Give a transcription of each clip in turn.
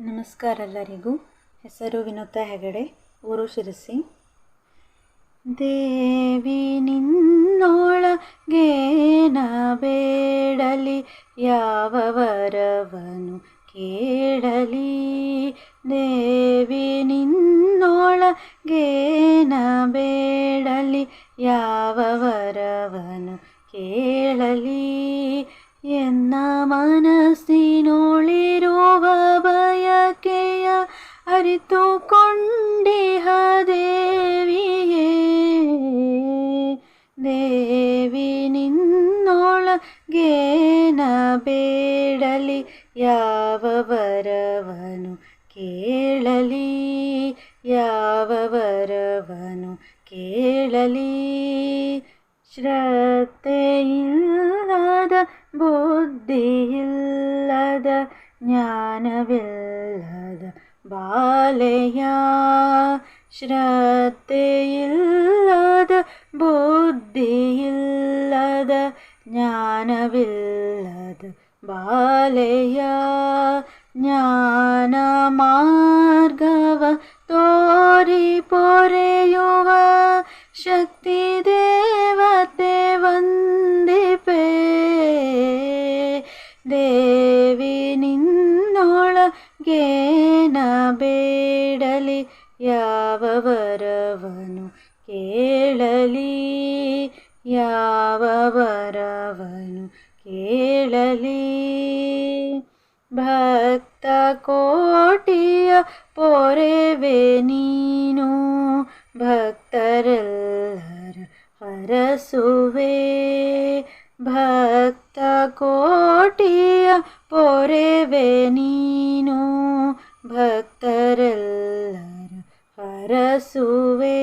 ನಮಸ್ಕಾರ ಎಲ್ಲರಿಗೂ. ಹೆಸರು ವಿನುತಾ ಹೆಗಡೆ, ಊರು ಶಿರಸಿ. ದೇವಿ ನಿನ್ನೊಳಗೇನ ಬೇಡಲಿ, ಯಾವ ವರವನು ಕೇಳಲಿ. ದೇವಿ ನಿನ್ನೊಳಗೇನ ಬೇಡಲಿ, ಯಾವ ವರವನು ಕೇಳಲಿ. ಎನ್ನ ಮನಸ್ಸಿನೊಳಿರುವ ಬಯಕೆಯ ಅರಿತುಕೊಂಡಿಹ ದೇವಿಯೇ. ದೇವಿ ನಿನ್ನೊಳಗೇನ ಬೇಡಲಿ, ಯಾವ ವರವನು ಕೇಳಲಿ, ಯಾವ ವರವನು ಕೇಳಲಿ. ಶ್ರದ್ಧೆಯಿಲ್ಲದ, ಬುದ್ಧಿಯಿಲ್ಲದ, ಜ್ಞಾನವಿಲ್ಲದ ಬಾಲೆಯ. ಶ್ರದ್ಧೆಯಿಲ್ಲದ, ಬುದ್ಧಿಯಿಲ್ಲದ, ಜ್ಞಾನವಿಲ್ಲದ ಬಾಲೆಯ. ಜ್ಞಾನ ಮಾರ್ಗವ ತೋರಿ ಪೊರೆಯುವ ಶಕ್ತಿ ದೇವತೆ ವಂದಿಪೆ. ದೇವಿ ನಿನ್ನೊಳಗೇನ ಬೇಡಲಿ, ಯಾವ ವರವನು ಕೇಳಲಿ, ಯಾವ ವರವನು ಕೇಳಲಿ. ಭಕ್ತ ಕೋಟಿಯ ಪೊರೆವೆ ನೀನು, ಭಕ್ತರೆಲ್ಲರ ಹರಸುವೆ. ಭಕ್ತ ಕೋಟಿಯ ಪೊರೆವೆ ನೀನು, ಭಕ್ತರೆಲ್ಲರ ಹರಸುವೆ.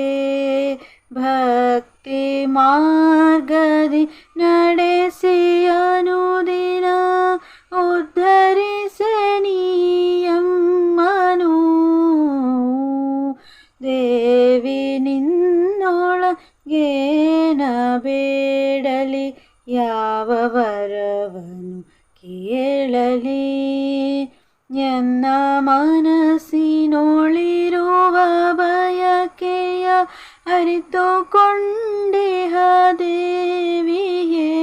ಭಕ್ತಿ ಮಾರ್ಗದಿ ನಡೆಸಿ ಅನುದಿನ ಉದ್ಧರಿಸೆ ನೀಯಮ್ಮನು. ದೇವಿ ನಿನ್ನೊಳಗೇನ ಬೇಡಲಿ, ಯಾವ ವರವನು ಕೇಳಲಿ. ಎನ್ನ ಮನಸ್ಸಿನೊಳಿರುವ ಬಯಕೆಯ ಅರಿತುಕೊಂಡಿಹ ದೇವಿಯೇ.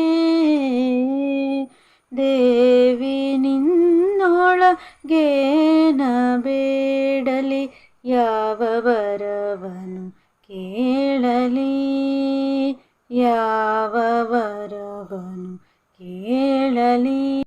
ದೇವಿ ನಿನ್ನೊಳಗೇನ ಬೇಡಲಿ, ಯಾವ ವರವನು ಕೇಳಲಿ, ಯಾವ ವರವನು ಕೇಳಲಿ.